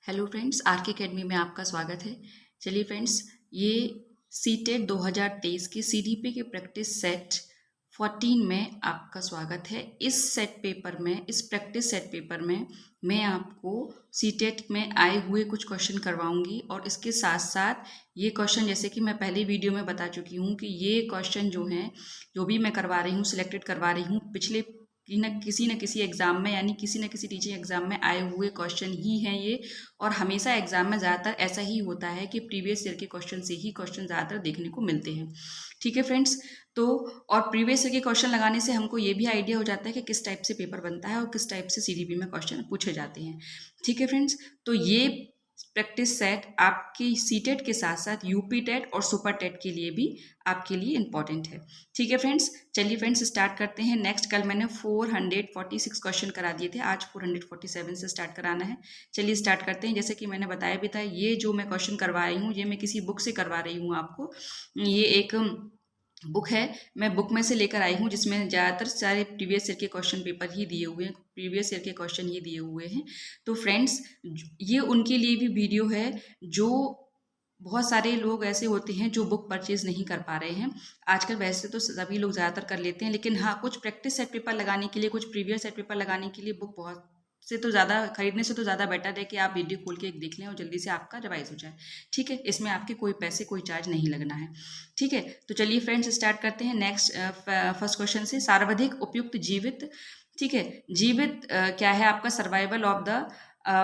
Hello friends, are के academy में आपका स्वागत है। चलिए फ्रेंड्स, ये सीटेट 2023 की सीडीपी के प्रैक्टिस सेट 14 में आपका स्वागत है। इस प्रैक्टिस सेट पेपर में मैं आपको सीटेट में आए हुए कुछ क्वेश्चन करवाऊंगी और इसके साथ साथ ये क्वेश्चन, जैसे कि मैं पहले वीडियो में बता चुकी हूँ कि ये क्वेश्चन जो हैं, जो भी मैं करवा रही हूँ, सिलेक्टेड करवा रही हूँ, पिछले किसी न किसी एग्ज़ाम में, यानी किसी न किसी टीचिंग एग्ज़ाम में आए हुए क्वेश्चन ही हैं ये। और हमेशा एग्जाम में ज़्यादातर ऐसा ही होता है कि प्रीवियस ईयर के क्वेश्चन से ही क्वेश्चन ज़्यादातर देखने को मिलते हैं। ठीक है फ्रेंड्स, तो और प्रीवियस ईयर के क्वेश्चन लगाने से हमको ये भी आइडिया हो जाता है कि किस टाइप से पेपर बनता है और किस टाइप से सीडीपी में क्वेश्चन पूछे जाते हैं। ठीक है फ्रेंड्स, तो ये प्रैक्टिस सेट आपकी सीटेट के साथ साथ यूपी टेट और सुपर टेट के लिए भी आपके लिए इम्पॉर्टेंट है। ठीक है फ्रेंड्स, चलिए फ्रेंड्स स्टार्ट करते हैं। नेक्स्ट, कल मैंने 446 क्वेश्चन करा दिए थे, आज 447 से स्टार्ट कराना है। चलिए स्टार्ट करते हैं। जैसे कि मैंने बताया भी था, ये जो मैं क्वेश्चन करवा रही हूँ, ये मैं किसी बुक से करवा रही हूँ आपको। ये एक बुक है, मैं बुक में से लेकर आई हूँ, जिसमें ज़्यादातर सारे प्रीवियस ईयर के क्वेश्चन पेपर ही दिए हुए हैं, प्रीवियस ईयर के क्वेश्चन ही दिए हुए हैं। तो फ्रेंड्स, ये उनके लिए भी वीडियो है जो बहुत सारे लोग ऐसे होते हैं जो बुक परचेज नहीं कर पा रहे हैं। आजकल वैसे तो सभी लोग ज़्यादातर कर लेते हैं, लेकिन हाँ, कुछ प्रैक्टिस सेट पेपर लगाने के लिए, कुछ प्रीवियस सेट पेपर लगाने के लिए बुक बहुत से तो ज़्यादा खरीदने से तो ज़्यादा बेटर है कि आप वीडियो खोल के एक देख लें और जल्दी से आपका रिवाइज हो जाए। ठीक है, इसमें आपके कोई पैसे, कोई चार्ज नहीं लगना है। ठीक है, तो चलिए फ्रेंड्स स्टार्ट करते हैं। नेक्स्ट फर्स्ट क्वेश्चन से, सर्वाधिक उपयुक्त जीवित, ठीक है, जीवित क्या है आपका, सर्वाइवल ऑफ द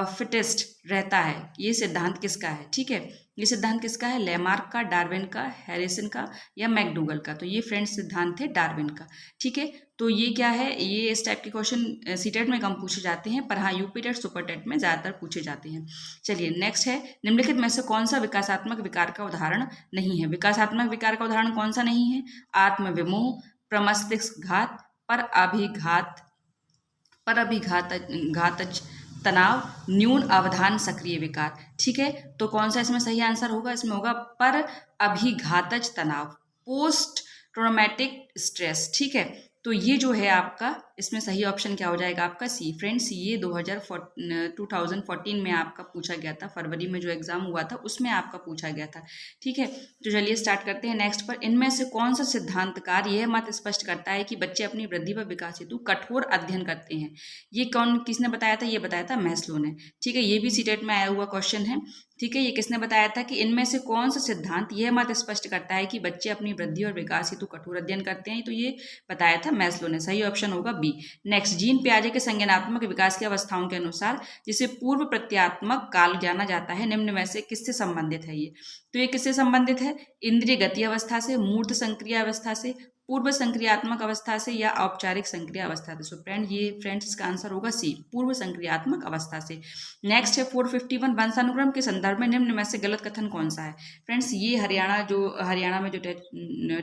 फिटेस्ट रहता है, ये सिद्धांत किसका है? ठीक है, ये सिद्धांत किसका है? लेमार्क का, डार्विन का, हैरिसन का या मैकडूगल का? तो ये फ्रेंड्स सिद्धांत है डार्विन का। ठीक है, तो ये क्या है, ये इस टाइप के क्वेश्चन सीटेट में कम पूछे जाते हैं, पर हाँ यूपी टेट, सुपर टेट में ज़्यादातर पूछे जाते हैं। चलिए नेक्स्ट है, निम्नलिखित में से कौन सा विकासात्मक विकार का उदाहरण नहीं है? विकासात्मक विकार का उदाहरण कौन सा नहीं है? आत्मविमोह, प्रमस्तिष्क घात, पर अभिघात घातज तनाव, न्यून अवधान सक्रिय विकार। ठीक है, तो कौन सा इसमें सही आंसर होगा? इसमें होगा पर अभिघातज तनाव, पोस्ट ट्रॉमेटिक स्ट्रेस। ठीक है, तो ये जो है आपका, इसमें सही ऑप्शन क्या हो जाएगा आपका? सी। फ्रेंड्स, ये 2014 में आपका पूछा गया था, फरवरी में जो एग्जाम हुआ था उसमें आपका पूछा गया था। ठीक है, तो चलिए स्टार्ट करते हैं नेक्स्ट पर। इनमें से कौन सा सिद्धांतकार यह मत स्पष्ट करता है कि बच्चे अपनी वृद्धि व विकास हेतु कठोर अध्ययन करते हैं? ये किसने बताया था? ये बताया था मैस्लो ने। ठीक है, ये भी सीटेट में आया हुआ क्वेश्चन है। ठीक है, ये किसने बताया था कि इनमें से कौन सा सिद्धांत यह मत स्पष्ट करता है कि बच्चे अपनी वृद्धि और विकास हेतु कठोर अध्ययन करते हैं? तो ये बताया था मैस्लो ने। सही ऑप्शन होगा बी। नेक्स्ट, जीन पियाजे के संज्ञानात्मक विकास की अवस्थाओं के अनुसार, जिसे पूर्व प्रत्यात्मक काल जाना जाता है, निम्न में से किससे संबंधित है ये? तो ये किससे संबंधित है? इंद्रिय गति अवस्था से, मूर्त संक्रिया अवस्था से, पूर्व संक्रियात्मक अवस्था से या औपचारिक संक्रिया अवस्था से? सो फ्रेंड्स इसका आंसर होगा सी, पूर्व संक्रियात्मक अवस्था से। नेक्स्ट है 451, वंशानुक्रम के संदर्भ में निम्न में से गलत कथन कौन सा है? फ्रेंड्स, ये हरियाणा में जो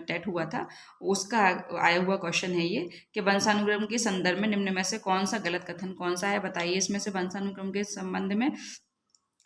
टेट हुआ था उसका आया हुआ क्वेश्चन है ये, कि वंशानुक्रम के संदर्भ में निम्न में से कौन सा गलत कथन कौन सा है? बताइए इसमें से वंशानुक्रम के संबंध में।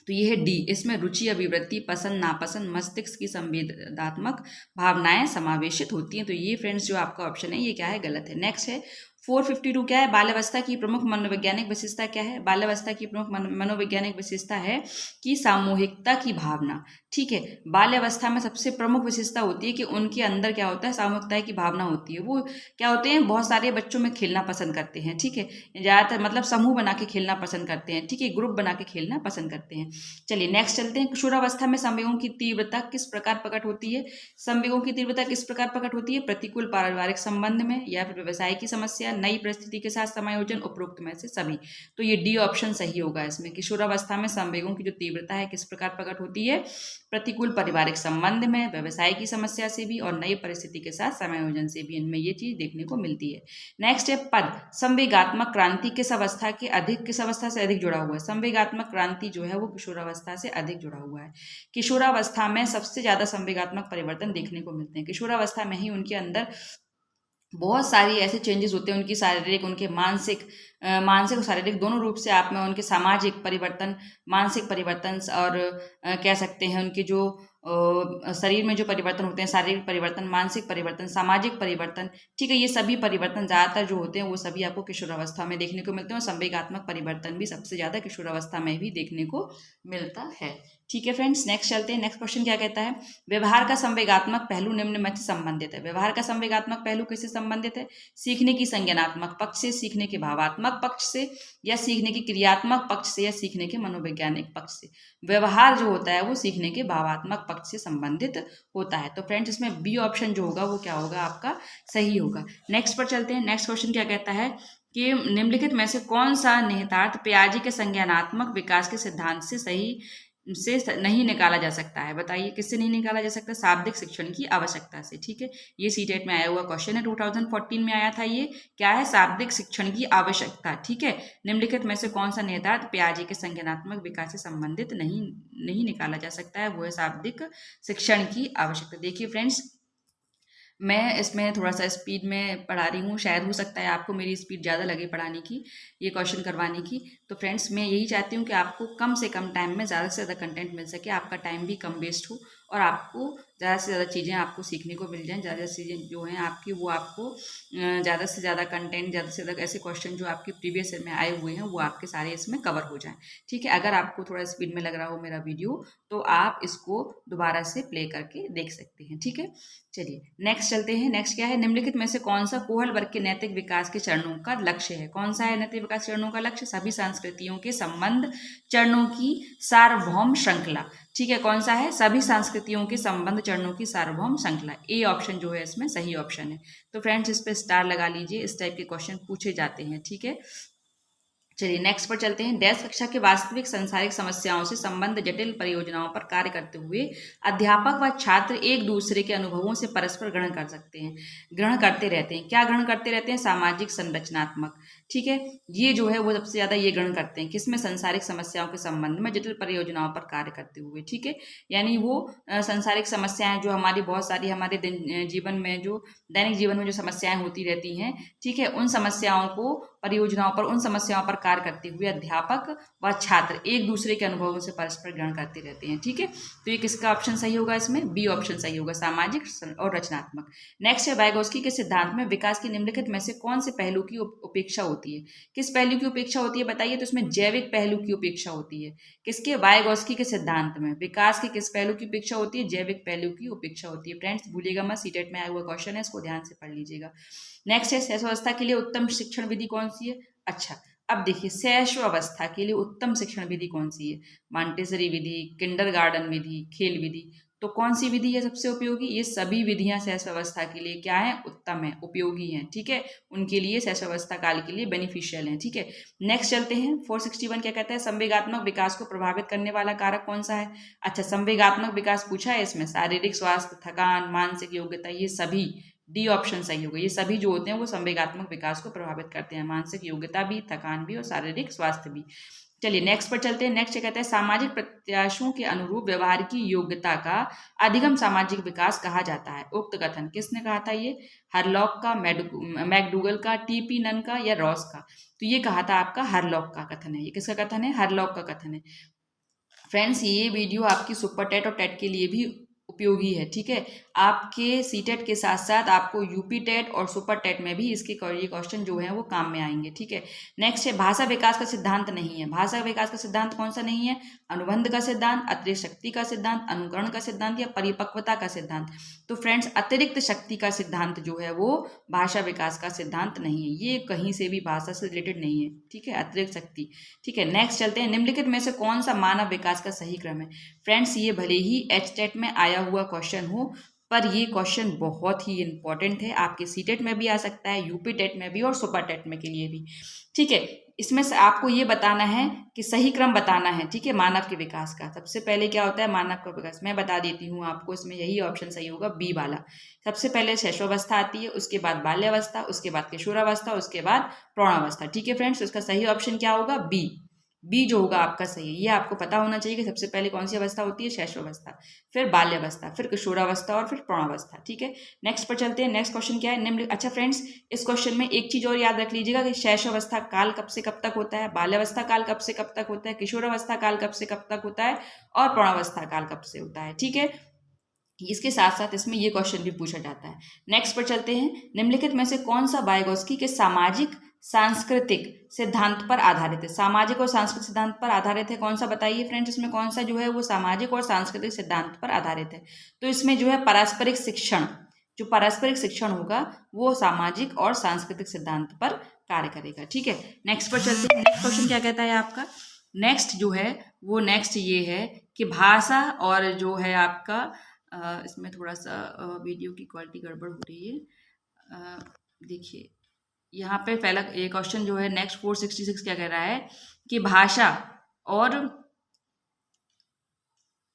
तो ये है डी, इसमें रुचि, अभिवृत्ति, पसंद, नापसंद, मस्तिष्क की संवेदनात्मक भावनाएं समावेशित होती हैं। तो ये फ्रेंड्स जो आपका ऑप्शन है ये क्या है? गलत है। नेक्स्ट है 452, क्या है? बाल्यावस्था की प्रमुख मनोवैज्ञानिक विशेषता क्या है? बाल्यावस्था की प्रमुख मनोवैज्ञानिक विशेषता है कि सामूहिकता की भावना। ठीक है, बाल्यावस्था में सबसे प्रमुख विशेषता होती है कि उनके अंदर क्या होता है? सामूहिकता की भावना होती है। वो क्या होते हैं? बहुत सारे बच्चों में खेलना पसंद करते हैं। ठीक है, ज़्यादातर मतलब समूह बना के खेलना पसंद करते हैं। ठीक है, ग्रुप बना के खेलना पसंद करते हैं। चलिए नेक्स्ट चलते हैं। किशोरावस्था में संवेगों की तीव्रता किस प्रकार प्रकट होती है? संवेगों की तीव्रता किस प्रकार प्रकट होती है? प्रतिकूल पारिवारिक संबंध में, या फिर व्यवसाय की समस्या, नई परिस्थिति के साथ समायोजन, उपरोक्त में से सभी? तो ये डी ऑप्शन सही होगा इसमें। किशोरावस्था में संवेगों की जो तीव्रता है किस प्रकार प्रकट होती है? प्रतिकूल पारिवारिक संबंध में, व्यवसाय की समस्या से भी और नई परिस्थिति के साथ समायोजन से भी, इनमें ये चीज देखने को मिलती है। नेक्स्ट है पद, संवेगात्मक क्रांति किस अवस्था से अधिक जुड़ा हुआ है? संवेगात्मक क्रांति जो है वो किशोरावस्था से अधिक जुड़ा हुआ है। किशोरावस्था में सबसे ज्यादा संवेगात्मक परिवर्तन देखने को मिलते हैं। किशोरावस्था में ही उनके अंदर बहुत सारी ऐसे चेंजेस होते हैं, उनकी शारीरिक, उनके मानसिक और शारीरिक दोनों रूप से आप में, उनके सामाजिक परिवर्तन, मानसिक परिवर्तन और कह सकते हैं उनकी जो शरीर में जो परिवर्तन होते हैं, शारीरिक परिवर्तन, मानसिक परिवर्तन, सामाजिक परिवर्तन, ठीक है, ये सभी परिवर्तन ज़्यादातर जो होते हैं वो सभी आपको किशोरावस्था में देखने को मिलते हैं और संवेगात्मक परिवर्तन भी सबसे ज़्यादा किशोरावस्था में भी देखने को मिलता है। ठीक है फ्रेंड्स, नेक्स्ट चलते हैं। नेक्स्ट क्वेश्चन क्या कहता है, व्यवहार का संवेगात्मक पहलू निम्न में से संबंधित है। व्यवहार का संवेगात्मक पहलू किससे संबंधित है, सीखने की संज्ञानात्मक पक्ष से, सीखने के भावात्मक पक्ष से, या सीखने की क्रियात्मक पक्ष से, या सीखने के मनोवैज्ञानिक पक्ष से। व्यवहार जो होता है वो सीखने के भावात्मक पक्ष से संबंधित होता है। तो फ्रेंड्स इसमें बी ऑप्शन जो होगा वो क्या होगा, आपका सही होगा। नेक्स्ट पर चलते हैं। नेक्स्ट क्वेश्चन क्या कहता है कि निम्नलिखित में से कौन सा निहितार्थ पियाजे के संज्ञानात्मक विकास के सिद्धांत से सही से नहीं निकाला जा सकता है। बताइए किससे नहीं निकाला जा सकता, शाब्दिक शिक्षण की आवश्यकता से। ठीक है, ये सीटेट में आया हुआ क्वेश्चन है, 2014 में आया था। ये क्या है, शाब्दिक शिक्षण की आवश्यकता। ठीक है, निम्नलिखित में से कौन सा निहितार्थ पियाजे के संज्ञानात्मक विकास से संबंधित नहीं निकाला जा सकता है, वो है शाब्दिक शिक्षण की आवश्यकता। देखिए फ्रेंड्स, मैं इसमें थोड़ा सा स्पीड में पढ़ा रही हूँ, शायद हो सकता है आपको मेरी स्पीड ज़्यादा लगे पढ़ाने की, ये क्वेश्चन करवाने की। तो फ्रेंड्स मैं यही चाहती हूँ कि आपको कम से कम टाइम में ज़्यादा से ज़्यादा कंटेंट मिल सके, आपका टाइम भी कम वेस्ट हो और आपको ज़्यादा से ज़्यादा चीज़ें आपको सीखने को मिल जाएँ। ज़्यादा चीज़ें जो हैं आपकी वो आपको ज़्यादा से ज़्यादा कंटेंट, ज़्यादा से ज़्यादा ऐसे क्वेश्चन जो आपके प्रीवियस ईयर में आए हुए हैं वो आपके सारे इसमें कवर हो जाएँ। ठीक है, अगर आपको थोड़ा स्पीड में लग रहा हो मेरा वीडियो तो आप इसको दोबारा से प्ले करके देख सकते हैं। ठीक है, चलिए नेक्स्ट चलते हैं। नेक्स्ट क्या है, निम्नलिखित में से कौन सा कोहल वर्ग के नैतिक विकास के चरणों का लक्ष्य है। कौन सा है नैतिक विकास चरणों का लक्ष्य, सभी संस्कृतियों के संबंध चरणों की सार्वभौम श्रृंखला। ठीक है, कौन सा है, सभी संस्कृतियों के संबंध चरणों की सार्वभौम श्रृंखला। ए ऑप्शन जो है इसमें सही ऑप्शन है। तो फ्रेंड्स इस पे स्टार लगा लीजिए, इस टाइप के क्वेश्चन पूछे जाते हैं। ठीक है, चलिए नेक्स्ट पर चलते हैं। डैश कक्षा के वास्तविक संसारिक समस्याओं से संबंध जटिल परियोजनाओं पर कार्य करते हुए अध्यापक व छात्र एक दूसरे के अनुभवों से परस्पर ग्रहण कर सकते हैं, ग्रहण करते रहते हैं। क्या ग्रहण करते रहते हैं, सामाजिक संरचनात्मक। ठीक है, ये जो है वो सबसे ज़्यादा ये ग्रहण करते हैं किसमें, संसारिक समस्याओं के संबंध में जटिल परियोजनाओं पर कार्य करते हुए। ठीक है, यानी वो संसारिक समस्याएं जो हमारी बहुत सारी हमारे जीवन में जो दैनिक जीवन में जो समस्याएं होती रहती हैं, ठीक है, उन समस्याओं को परियोजनाओं पर, उन समस्याओं पर कार्य करते हुए अध्यापक व छात्र एक दूसरे के अनुभवों से परस्पर ग्रहण करते रहते हैं। ठीक है, तो ये किसका ऑप्शन सही होगा, इसमें बी ऑप्शन सही होगा, सामाजिक और रचनात्मक। नेक्स्ट है, वाइगोस्की के सिद्धांत में विकास की निम्नलिखित में से कौन से पहलू की उपेक्षा होती है। किस पहलू की उपेक्षा होती है बताइए, तो इसमें जैविक पहलू की उपेक्षा होती है। किसके, वाइगोस्की के सिद्धांत में विकास के किस पहलू की उपेक्षा होती है, जैविक पहलू की उपेक्षा होती है। फ्रेंड्स भूलिएगा मत, सीटेट में आया हुआ क्वेश्चन है, इसको ध्यान से पढ़ लीजिएगा। नेक्स्ट है, शैशवावस्था के लिए उत्तम शिक्षण विधि कौन सी है। अच्छा, अब देखिए शैशवावस्था के लिए उत्तम शिक्षण विधि कौन सी है, मॉन्टेसरी विधि, किंडरगार्टन विधि, खेल विधि। तो कौन सी विधि है सबसे उपयोगी, ये सभी विधियां शैशवावस्था के लिए क्या है, उत्तम है, उपयोगी हैं। ठीक है, उनके लिए शैशवावस्था काल के लिए बेनिफिशियल हैं। ठीक है, नेक्स्ट चलते हैं। 461 क्या कहता है, संवेगात्मक विकास को प्रभावित करने वाला कारक कौन सा है। अच्छा, संवेगात्मक विकास पूछा है इसमें, शारीरिक स्वास्थ्य, थकान, मानसिक योग्यता, ये सभी, डी ऑप्शन सही होगा। ये सभी जो होते हैं वो संवेगात्मक विकास को प्रभावित करते हैं, मानसिक योग्यता भी, थकान भी और शारीरिक स्वास्थ्य भी। चलिए नेक्स्ट पर चलते हैं। नेक्स्ट कहता है, सामाजिक प्रत्याशों के अनुरूप व्यवहार की योग्यता का अधिगम सामाजिक विकास कहा जाता है। उक्त कथन किसने कहा था, ये हरलॉक का, मैकडूगल का, टीपी नन का या रॉस का। तो ये कहा था आपका हरलॉक का कथन है। ये किसका कथन है, हरलॉक का कथन है। फ्रेंड्स ये वीडियो आपकी सुपर टेट और टेट के लिए भी उपयोगी है। ठीक है, आपके सीटेट के साथ साथ आपको यूपी टेट और सुपर टेट में भी इसके ये क्वेश्चन जो हैं वो काम में आएंगे। ठीक है, नेक्स्ट है, भाषा विकास का सिद्धांत नहीं है। भाषा विकास का सिद्धांत कौन सा नहीं है, अनुबंध का सिद्धांत, अतिरिक्त शक्ति का सिद्धांत, अनुकरण का सिद्धांत या परिपक्वता का सिद्धांत। तो फ्रेंड्स अतिरिक्त शक्ति का सिद्धांत जो है वो भाषा विकास का सिद्धांत नहीं है, ये कहीं से भी भाषा से रिलेटेड नहीं है। ठीक है, अतिरिक्त शक्ति। ठीक है, नेक्स्ट चलते हैं। निम्नलिखित में से कौन सा मानव विकास का सही क्रम है। फ्रेंड्स ये भले ही एचटेट में आया हुआ क्वेश्चन हो, पर ये क्वेश्चन बहुत ही इंपॉर्टेंट है, आपके सीटेट में भी आ सकता है, यूपी टेट में भी और सुपर टेट में के लिए भी। ठीक है, इसमें से आपको ये बताना है कि सही क्रम बताना है। ठीक है, मानव के विकास का सबसे पहले क्या होता है, मानव का विकास मैं बता देती हूँ आपको, इसमें यही ऑप्शन सही होगा, बी वाला। सबसे पहले शैशवावस्था आती है, उसके बाद बाल्यावस्था, उसके बाद किशोरावस्था, उसके बाद प्रौढ़ावस्था। ठीक है फ्रेंड्स, उसका सही ऑप्शन क्या होगा, बी। बी जो होगा आपका सही है। ये आपको पता होना चाहिए कि सबसे पहले कौन सी अवस्था होती है, शैशवावस्था, फिर बाल्यावस्था, फिर किशोरावस्था और फिर प्रौढ़ावस्था। ठीक है, नेक्स्ट पर चलते हैं। नेक्स्ट क्वेश्चन क्या है, निम्न। अच्छा फ्रेंड्स, इस क्वेश्चन में एक चीज और याद रख लीजिएगा कि शैशवावस्था काल कब से कब तक होता है, बाल्यावस्था काल कब से कब तक होता है, किशोरावस्था काल कब से कब तक होता है और प्रौढ़ावस्था काल कब से होता है। ठीक है, इसके साथ साथ इसमें ये क्वेश्चन भी पूछा जाता है। नेक्स्ट पर चलते हैं। निम्नलिखित में से कौन सा वाइगोस्की के सामाजिक सांस्कृतिक सिद्धांत पर आधारित है? सामाजिक और सांस्कृतिक सिद्धांत पर आधारित है, कौन सा बताइए फ्रेंड्स। इसमें कौन सा जो है वो सामाजिक और सांस्कृतिक सिद्धांत पर आधारित है? तो इसमें जो है पारस्परिक शिक्षण, जो पारस्परिक शिक्षण होगा वो सामाजिक और सांस्कृतिक सिद्धांत पर कार्य करेगा। ठीक है, नेक्स्ट पर चलते हैं। नेक्स्ट क्वेश्चन क्या कहता है आपका? नेक्स्ट जो है वो नेक्स्ट ये है कि भाषा और जो है आपका इसमें थोड़ा सा वीडियो की क्वालिटी गड़बड़ हो रही है। देखिए यहाँ पे पहला ये क्वेश्चन जो है नेक्स्ट 466 क्या कह रहा है कि भाषा और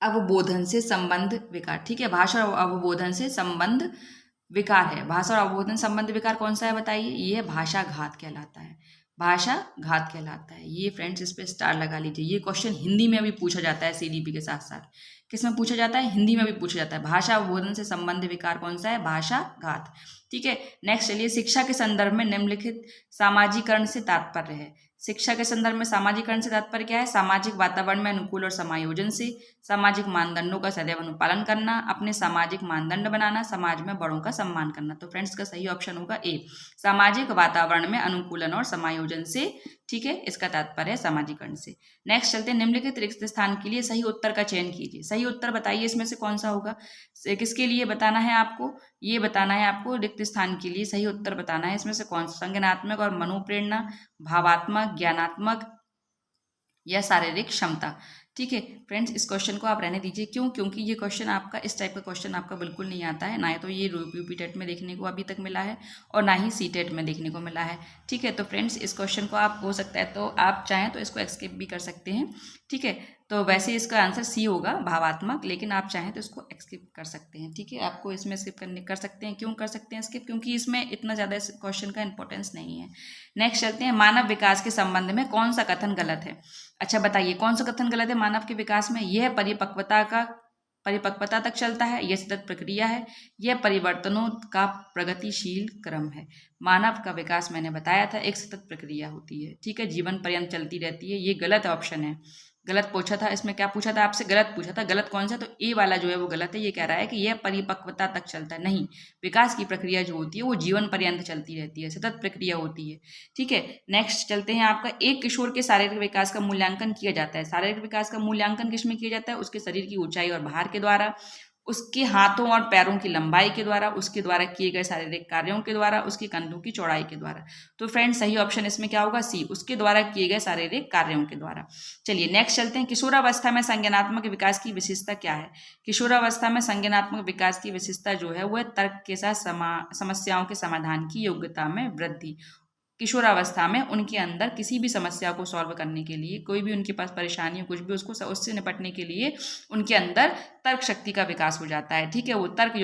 अवबोधन से संबंध विकार। ठीक है, भाषा और अवबोधन से संबंध विकार है। भाषा और अवबोधन संबंध विकार कौन सा है बताइए? ये भाषा घात कहलाता है, भाषा घात कहलाता है। ये फ्रेंड्स इस पे स्टार लगा लीजिए। ये क्वेश्चन हिंदी में भी पूछा जाता है, सीडीपी के साथ साथ किस में पूछा जाता है? हिंदी में भी पूछा जाता है। भाषा अवबोधन से संबंध विकार कौन सा है? भाषा घात। ठीक है, नेक्स्ट चलिए। शिक्षा के संदर्भ में निम्नलिखित सामाजिकरण से तात्पर्य है। शिक्षा के संदर्भ में सामाजिकरण से तात्पर्य क्या है? सामाजिक वातावरण में अनुकूल और समायोजन से, सामाजिक मानदंडों का सदैव अनुपालन करना, अपने सामाजिक मानदंड बनाना, समाज में बड़ों का सम्मान करना। तो फ्रेंड्स का सही ऑप्शन होगा ए, सामाजिक वातावरण में अनुकूलन और समायोजन से। ठीक है, इसका तात्पर्य है सामाजिकरण से। नेक्स्ट चलते हैं। निम्नलिखित रिक्त स्थान के लिए सही उत्तर का चयन कीजिए। सही उत्तर बताइए इसमें से कौन सा होगा? किसके लिए बताना है आपको? ये बताना है आपको रिक्त स्थान के लिए सही उत्तर बताना है। इसमें से कौन सा? संज्ञानात्मक और मनोप्रेरणा, भावात्मक, ज्ञानात्मक या शारीरिक क्षमता। ठीक है फ्रेंड्स, इस क्वेश्चन को आप रहने दीजिए। क्यों? क्योंकि ये क्वेश्चन आपका, इस टाइप का क्वेश्चन आपका बिल्कुल नहीं आता है, ना तो ये यूपी टेट में देखने को अभी तक मिला है और ना ही सी टेट में देखने को मिला है। ठीक है, तो फ्रेंड्स इस क्वेश्चन को आप हो सकता है तो आप चाहें तो इसको स्किप भी कर सकते हैं। ठीक है, तो वैसे इसका आंसर सी होगा, भावात्मक, लेकिन आप चाहें तो इसको स्किप कर सकते हैं। ठीक है, आपको इसमें स्किप कर सकते हैं। क्यों कर सकते हैं स्किप? क्योंकि इसमें इतना ज़्यादा इस क्वेश्चन का इंपॉर्टेंस नहीं है। नेक्स्ट चलते हैं। मानव विकास के संबंध में कौन सा कथन गलत है? अच्छा बताइए कौन सा कथन गलत है मानव के विकास में? यह परिपक्वता तक चलता है, यह सतत प्रक्रिया है, यह परिवर्तनों का प्रगतिशील क्रम है। मानव का विकास मैंने बताया था एक सतत प्रक्रिया होती है। ठीक है, जीवन पर्यंत चलती रहती है। ये गलत ऑप्शन है, गलत पूछा था। इसमें क्या पूछा था आपसे? गलत पूछा था। गलत कौन सा? तो ए वाला जो है वो गलत है। ये कह रहा है कि यह परिपक्वता तक चलता है। नहीं, विकास की प्रक्रिया जो होती है वो जीवन पर्यंत चलती रहती है, सतत प्रक्रिया होती है। ठीक है, नेक्स्ट चलते हैं। आपका एक किशोर के शारीरिक विकास का मूल्यांकन किया जाता है। शारीरिक विकास का मूल्यांकन किसमें किया जाता है? उसके शरीर की ऊंचाई और भार के द्वारा, उसके हाथों और पैरों की लंबाई के द्वारा, उसके द्वारा किए गए शारीरिक कार्यों के द्वारा, उसके कंधों की चौड़ाई के द्वारा। तो फ्रेंड्स सही ऑप्शन इसमें क्या होगा? सी, उसके द्वारा किए गए शारीरिक कार्यों के द्वारा। चलिए नेक्स्ट चलते हैं। किशोरावस्था में संज्ञानात्मक विकास की विशेषता क्या है? किशोरावस्था में संज्ञानात्मक विकास की विशेषता जो है वह तर्क के साथ समस्याओं के समाधान की योग्यता में वृद्धि। किशोरावस्था में उनके अंदर किसी भी समस्या को सॉल्व करने के लिए, कोई भी उनके पास परेशानी हो, कुछ भी, उसको उससे निपटने के लिए उनके अंदर तर्क शक्ति का विकास हो जाता है। ठीक है, वो तर्क की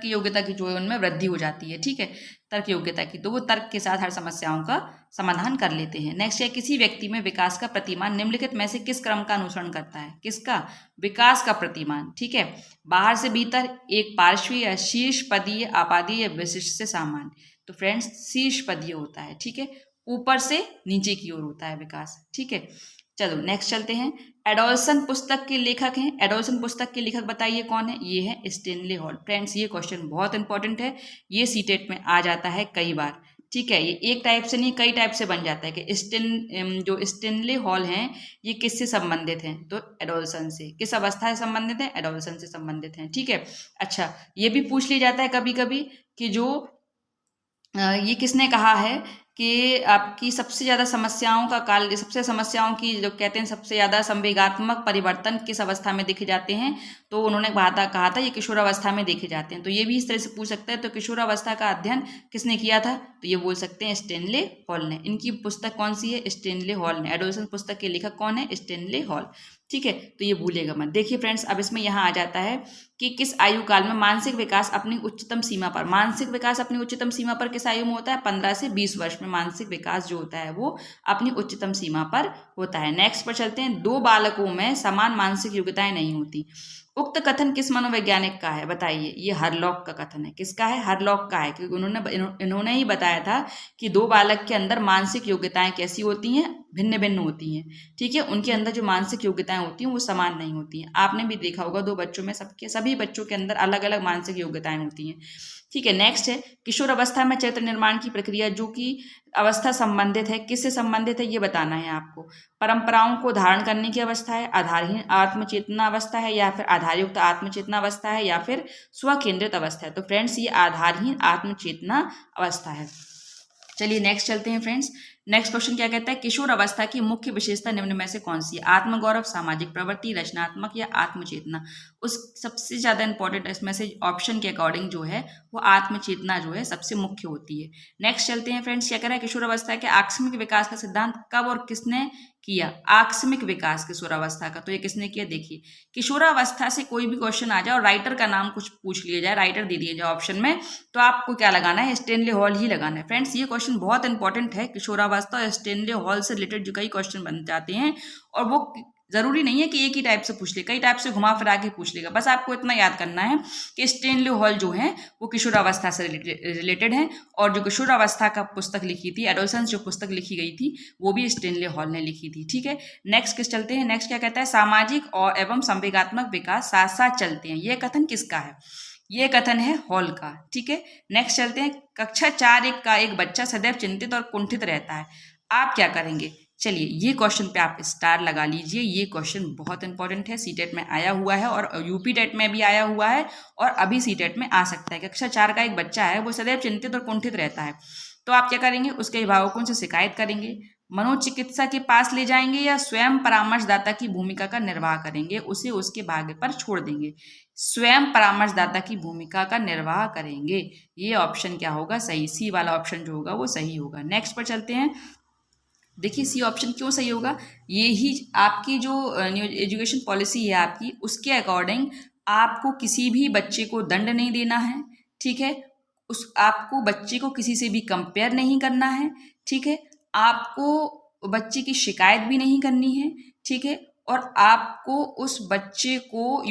योग्यता की जो है उनमें वृद्धि हो जाती है। ठीक है, तर्क योग्यता की, तो वो तर्क के साथ हर समस्याओं का समाधान कर लेते हैं। नेक्स्ट है। किसी व्यक्ति में विकास का प्रतिमान निम्नलिखित में से किस क्रम का अनुसरण करता है? किसका? विकास का प्रतिमान। ठीक है, बाहर से भीतर, एक पार्श्वीय या शीर्ष पदीय, आपादीय या विशिष्ट से सामान्य। तो फ्रेंड्स शीर्ष पदीय होता है। ठीक है, ऊपर से नीचे की ओर होता है विकास। ठीक है, चलो नेक्स्ट चलते हैं। एडोल्सन पुस्तक के लेखक हैं। एडोल्सन पुस्तक के लेखक बताइए कौन है? ये है स्टेनले हॉल। फ्रेंड्स ये क्वेश्चन बहुत इंपॉर्टेंट है, ये सीटेट में आ जाता है कई बार। ठीक है, ये एक टाइप से नहीं कई टाइप से बन जाता है कि जो स्टेनले हॉल हैं ये किससे संबंधित हैं? तो एडोल्सन से। किस अवस्था से संबंधित है? एडोल्सन से संबंधित हैं। ठीक है, अच्छा ये भी पूछ लिया जाता है कभी कभी कि जो ये किसने कहा है कि आपकी सबसे ज़्यादा समस्याओं का काल, सबसे समस्याओं की जो कहते हैं सबसे ज़्यादा संवेगात्मक परिवर्तन किस अवस्था में देखे जाते हैं? तो उन्होंने कहा था ये किशोरावस्था में देखे जाते हैं। तो ये भी इस तरह से पूछ सकता है। तो किशोरावस्था का अध्ययन किसने किया था? तो ये बोल सकते हैं स्टेनले हॉल ने। इनकी पुस्तक कौन सी है? स्टेनले हॉल ने। एडोल्सन पुस्तक के लेखक कौन है? Stanley hall. ठीक है, तो ये भूलेगा मत। देखिए फ्रेंड्स, अब इसमें यहाँ आ जाता है कि किस आयु काल में मानसिक विकास अपनी उच्चतम सीमा पर, मानसिक विकास अपनी उच्चतम सीमा पर किस आयु में होता है? 15 से 20 वर्ष में मानसिक विकास जो होता है वो अपनी उच्चतम सीमा पर होता है। नेक्स्ट पर चलते हैं। दो बालकों में समान मानसिक योग्यताएं नहीं होती। उक्त कथन किस मनोवैज्ञानिक का है बताइए। ये हरलॉक का कथन है। किसका है? हरलॉक का है, क्योंकि इन्होंने ही बताया था कि दो बालक के अंदर मानसिक योग्यताएं कैसी होती हैं, भिन्न भिन्न होती हैं। ठीक है, उनके अंदर जो मानसिक योग्यताएं होती हैं वो समान नहीं होती हैं। आपने भी देखा होगा दो बच्चों में सभी बच्चों के अंदर अलग अलग मानसिक योग्यताएं होती हैं। ठीक है, नेक्स्ट है किशोर अवस्था में चरित्र निर्माण की प्रक्रिया, जो कि अवस्था संबंधित है, किससे संबंधित है ये बताना है आपको। परंपराओं को धारण करने की अवस्था है, आधारहीन आत्मचेतना अवस्था है, या फिर आधारयुक्त आत्मचेतना अवस्था है, या फिर स्वकेंद्रित अवस्था है। तो फ्रेंड्स ये आधारहीन आत्मचेतना अवस्था है। चलिए नेक्स्ट चलते हैं फ्रेंड्स। नेक्स्ट क्वेश्चन क्या कहता है, किशोर अवस्था की मुख्य विशेषता निम्न में से कौन सी है? आत्मगौरव, सामाजिक प्रवृत्ति, रचनात्मक या आत्मचेतना। उस सबसे ज्यादा इंपॉर्टेंट इसमें से ऑप्शन के अकॉर्डिंग जो है वो आत्मचेतना जो है सबसे मुख्य होती है। नेक्स्ट चलते हैं फ्रेंड्स, क्या कह रहा है, किशोर अवस्था के आकस्मिक विकास का सिद्धांत कब और किसने किया? आकस्मिक विकास किशोरावस्था का, तो ये किसने किया? देखिए, किशोरावस्था से कोई भी क्वेश्चन आ जाए और राइटर का नाम कुछ पूछ लिया जाए, राइटर दे दिया जाए ऑप्शन में, तो आपको क्या लगाना है? स्टेनले हॉल ही लगाना है। फ्रेंड्स ये क्वेश्चन बहुत इंपॉर्टेंट है। किशोरावस्था और स्टेनले हॉल से रिलेटेड जो कई क्वेश्चन बन जाते हैं, और वो जरूरी नहीं है कि एक ही टाइप से पूछ ले, कई टाइप से घुमा फिरा के पूछ लेगा। बस आपको इतना याद करना है कि स्टेनले हॉल जो है वो किशोरावस्था से रिलेटेड है, और जो किशोरावस्था का पुस्तक लिखी थी, एडोलसेंस जो पुस्तक लिखी गई थी, वो भी स्टेनले हॉल ने लिखी थी। ठीक है, नेक्स्ट किस चलते हैं। नेक्स्ट क्या कहता है, सामाजिक और एवं संवेगात्मक विकास साथ साथ चलते हैं। ये कथन किसका है? ये कथन है हॉल का। ठीक है, नेक्स्ट चलते हैं, कक्षा 4 का एक बच्चा सदैव चिंतित और कुंठित रहता है, आप क्या करेंगे? चलिए ये क्वेश्चन पे आप स्टार लगा लीजिए। ये क्वेश्चन बहुत इंपॉर्टेंट है, सीटेट में आया हुआ है और यूपी टेट में भी आया हुआ है, और अभी सीटेट में आ सकता है। कक्षा 4 का एक बच्चा है, वो सदैव चिंतित और कुंठित रहता है, तो आप क्या करेंगे? उसके अभिभावकों से शिकायत करेंगे, मनोचिकित्सा के पास ले जाएंगे, या स्वयं परामर्शदाता की भूमिका का निर्वाह करेंगे, उसे उसके भाग्य पर छोड़ देंगे? स्वयं परामर्शदाता की भूमिका का निर्वाह करेंगे। ये ऑप्शन क्या होगा? सही, सी वाला ऑप्शन जो होगा वो सही होगा। नेक्स्ट पर चलते हैं। देखिए सी ऑप्शन क्यों सही होगा, ये ही आपकी जो एजुकेशन पॉलिसी है आपकी, उसके अकॉर्डिंग आपको किसी भी बच्चे को दंड नहीं देना है। ठीक है, आपको बच्चे को किसी से भी कंपेयर नहीं करना है। ठीक है, आपको बच्चे की शिकायत भी नहीं करनी है। ठीक है, और आपको उस बच्चे को